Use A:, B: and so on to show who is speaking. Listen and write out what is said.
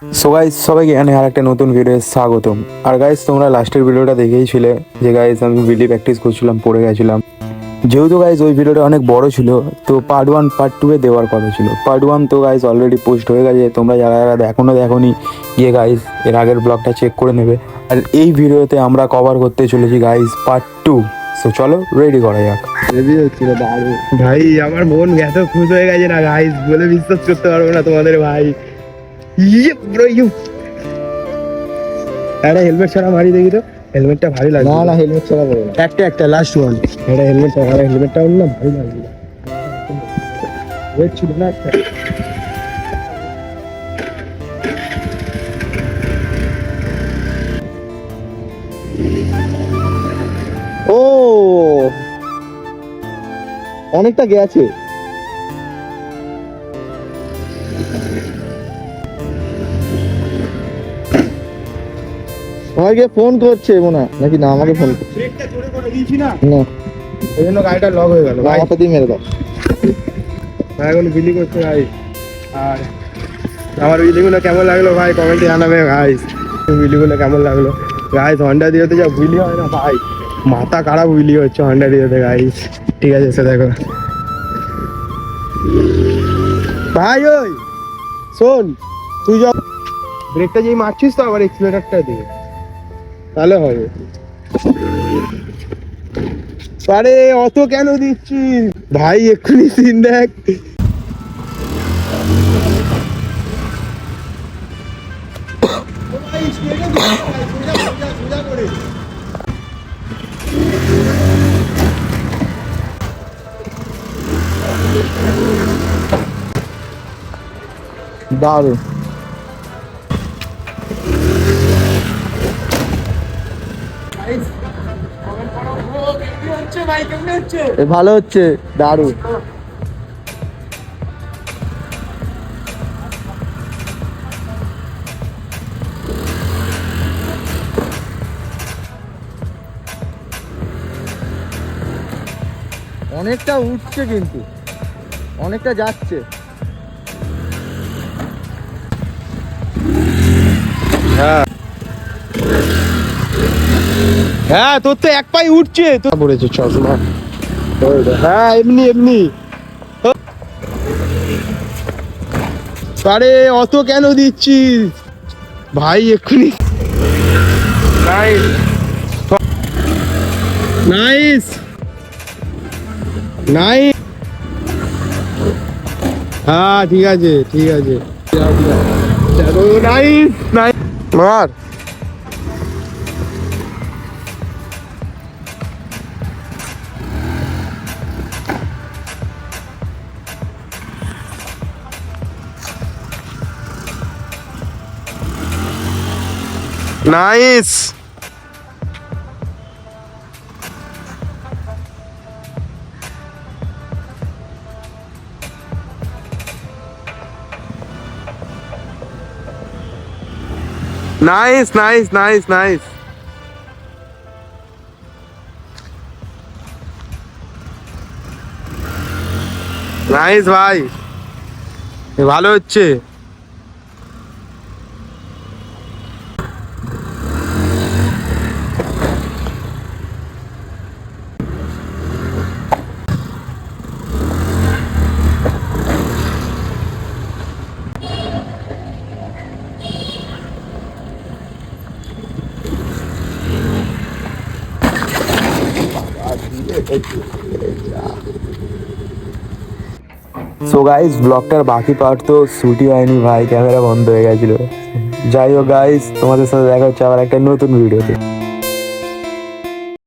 A: So guys সবাইকে এখানে আর একটা নতুন ভিডিও স্বাগতম। আর গাইস তোমরা লাস্টের ভিডিওটা দেখেইছিলে যে গাইস আমি বিলি প্র্যাকটিস করছিলাম, পড়ে গেছিলাম। যেহেতু গাইস ওই ভিডিওটা অনেক বড় ছিল, তো পার্ট 1 পার্ট 2 এ দেওয়ার কথা ছিল। পার্ট 1 তো গাইস অলরেডি পোস্ট হয়ে গেছে, তোমরা যারা যারা এখনো দেখোনি গিয়ে গাইস এর আগের ব্লগটা চেক করে নেবে। আর এই ভিডিওতে আমরা কভার করতে চলেছি গাইস পার্ট 2। সো চলো রেডি করা যাক।
B: রেডি হচ্ছিল দারুণ ভাই, আমার মন এত খুশ হয়ে গেছে না গাইস, বলে বিশ্বাস করতে পারবো না তোমাদের ভাই। ইয়ে ব্রো ইউ আরে হেলমেট ছাড়া মারি দেখি তো, হেলমেটটা ভারী লাগছে। না হেলমেট ছাড়া বলো না, একটা লাস্ট ওয়ান। এটা হেলমেট ছাড়া, হেলমেটটা না ভারী লাগছে। ওয়েট ছিল না একটা। ও অনেকটা গেছে। আমাকে ফোন করছে মনে হয়, নাকি না আমাকে ফোন করছে। ব্রেকটা জোরে করে দিয়েছি না, না এই জন্য গাড়িটা লক হয়ে গেল। আমাকে দিয়ে মেরে দাও ভাই, এখন বিলি করছে ভাই। আর আমার বিলিগুলো কেমন লাগলো ভাই কমেন্টে জানাবে গাইস। বিলিগুলো কেমন লাগলো গাইস? হন্ডা দিয়েতে যা বিলি হয় না ভাই, মাথা খারাপ বিলি হচ্ছে হন্ডা দিয়েতে গাইস। ঠিক আছে সে দেখো ভাই, ওই শোন, তুই যা ব্রেকটা যেই মারছিস তো আবার এক্সিলারেটরটা দিয়ে, তাহলে হবে। আরে অত কেন দিচ্ছিস ভাই, এক্ষুনি সিন দেখ। দারুণ ভালো হচ্ছে, দারুণ। অনেকটা উঠছে কিন্তু অনেকটা যাচ্ছে। হ্যাঁ হ্যাঁ, তোর তো এক পাই উঠছে তো পড়েছে চশমা। হ্যাঁ এমনি এমনি। আরে অত কেন দিচ্ছিস ভাই, এক্ষুনি। Nice nice nice. হ্যাঁ ঠিক আছে ঠিক আছে, নাইস নাইস। মার nice. Nice nice nice nice. Nice ভাই, ভালো হচ্ছে।
A: সো গাইস ব্লগটার বাকি পার্ট তো শুটই হয়নি ভাই, ক্যামেরা বন্ধ হয়ে গেছিলো। যাই হোক গাইস, তোমাদের সাথে দেখা হচ্ছে আবার একটা নতুন ভিডিওতে।